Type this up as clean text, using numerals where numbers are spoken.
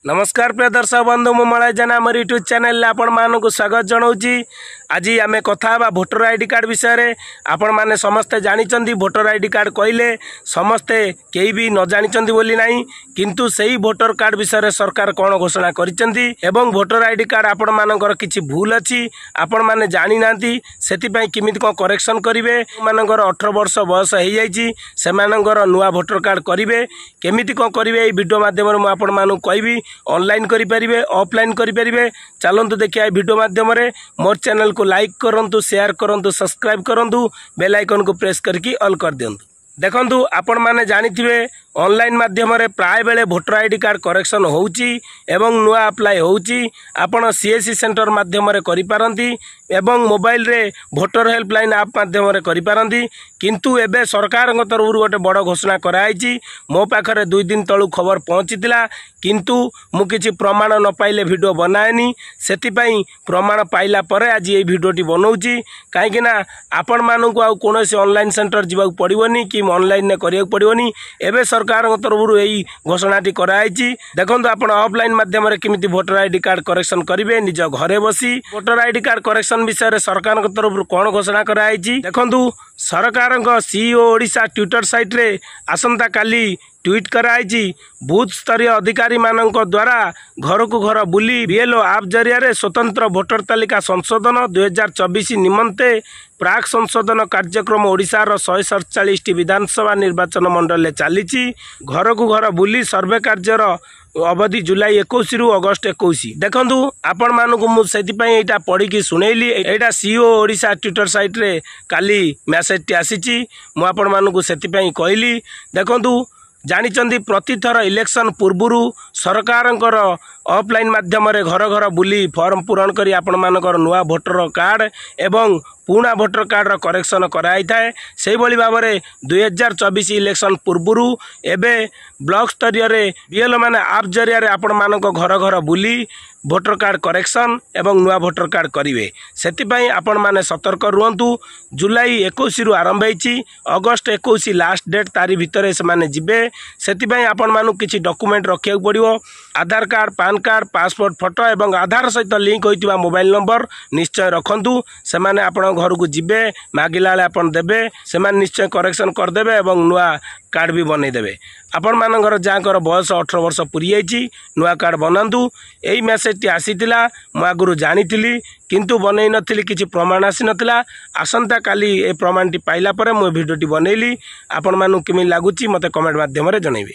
नमस्कार प्रिय दर्शक बंधु मु मलय जेना आम यूट्यूब चैनल आपण मानक स्वागत जनाऊँगी। आज आम कथा भोटर आईडी कार्ड विषय आपण मैंने समस्ते जानी भोटर आईडी कार्ड कहले समस्ते कई भी न जानी बोली ना किंतु सही भोटर कार्ड विषय सरकार कौन घोषणा करिसेंती एवं भोटर आईडी कार्ड आपण मानकर किछि भूल अच्छी आपण माने जानी नांती सेतिपई किमिति को करेक्शन करिवे मानकर 18 वर्ष बयस हो जाइछि सेमानकर नुआ भोटर कार्ड करिवे केमिति को करिवे ए वीडियो माध्यम रे मु आपण मानु कहबी ऑनलाइन करि परिबे ऑफलाइन करि परिबे। चलंतु देखिए वीडियो माध्यम रे मोर चैनल को लाइक करंतु शेयर करंतु सब्सक्राइब करंतु बेल आइकन को प्रेस करके ऑल कर दियंतु। देखंतु आपण माने जानिथिबे ऑनलाइन माध्यम रे प्राय बेले भोटर आईडी कार्ड करेक्शन होउची एवं नुआ अप्लाई होउची आपण सीएससी सेंटर माध्यम रे करि पारंती एवं मोबाइल रे भोटर हेल्पलाइन ऐप माध्यम रे करि पारंती किंतु एबे सरकार तरफ गोटे बड़ घोषणा कराई मो पाखरे 2 दिन तळु खबर पहुंचीला किंतु मु किछि प्रमाण न पाइले वीडियो बनाएनी सेतिपई प्रमाण पाइला परे आज ये वीडियोटी बनाऊची काहेकि ना आपण मानकु आ कोनोसी ऑनलाइन सेंटर जीवा पड़िबोनी कि ऑनलाइन ने करिया पड़िबोनी एबे सरकार तरफ यही घोषणाटी कराई। देखंतु आपण ऑफलाइन माध्यम रे किमिति भोटर आईडी कार्ड करेक्शन करिवे निज घरे बसी भोटर आईडी कार्ड करेक्शन विषय सरकार तरफ कौन घोषणा कराई। देखंतु सरकार सीईओ ओडिशा ट्विटर साइट रे आसंता काली ट्वीट कराई बूथ स्तरीय अधिकारी मानक द्वारा घर को घर बुली बीएलओ आप जरिया स्वतंत्र भोटर तालिका संशोधन 2024 निमंते प्राक संशोधन कार्यक्रम ओडिशार 147 विधानसभा निर्वाचन मंडल चली घर को घर बुली सर्वे कार्यर अवधि जुलाई 21 रु अगस्त 21। देखंतु आपण मानकु मु सेतिपई एटा पढ़ी की सुनेली एटा सीईओ ओडिशा ट्विटर साइट रे काली मेसेज टी आसीची मु आपण मानकु सेतिपई कहली। देखंतु जानिचंदी प्रति थर इलेक्शन पूर्वरु सरकार ऑफलाइन माध्यम रे घर घर बुली फॉर्म पूरण करी आपण मानकर नुआ भोटर कार्ड एवं पुणा भोटर कार्ड रो करेक्शन कराई थाए सेही भली भाव में 2024 इलेक्शन पूर्वरु एबे ब्लॉक स्तरीय रे बीएलओ माने आप जरिया रे आपण मानक घर घर बुली भोटर कार्ड करेक्शन एवं नुआ भोटर कार्ड करिवे सेतिपई आपण माने सतर्क रुहंतु। जुलाई 21 रु आरंभ होईची अगस्त 21 लास्ट डेट तारी भितरे से माने जिबे सेतिपई आपण मानु किछि डॉक्यूमेंट रखिया पड़िवो Aadhaar card PAN card passport photo एवं आधार सहित लिंक होइतिबा मोबाइल नंबर निश्चय रखंतु से माने आपण घर को जिबे मागिला आपण देबे से माने निश्चय करेक्शन कर देबे एवं नुआ कार्ड भी बनई देबे। आपण मानकर जाकर बयस 18 वर्ष पूरी जाइछि नुआ कार्ड बनातु यही मेसेज टी आसीतिला मु आगुरु जानिथिली किंतु बनई नथिली किछि प्रमाण आसी नथिला आसंता काली ए प्रमाण टी पाइला परे मु वीडियो टी बनैली। आपण मानु किमि लागुची मते कमेंट माध्यम रे जणैबे।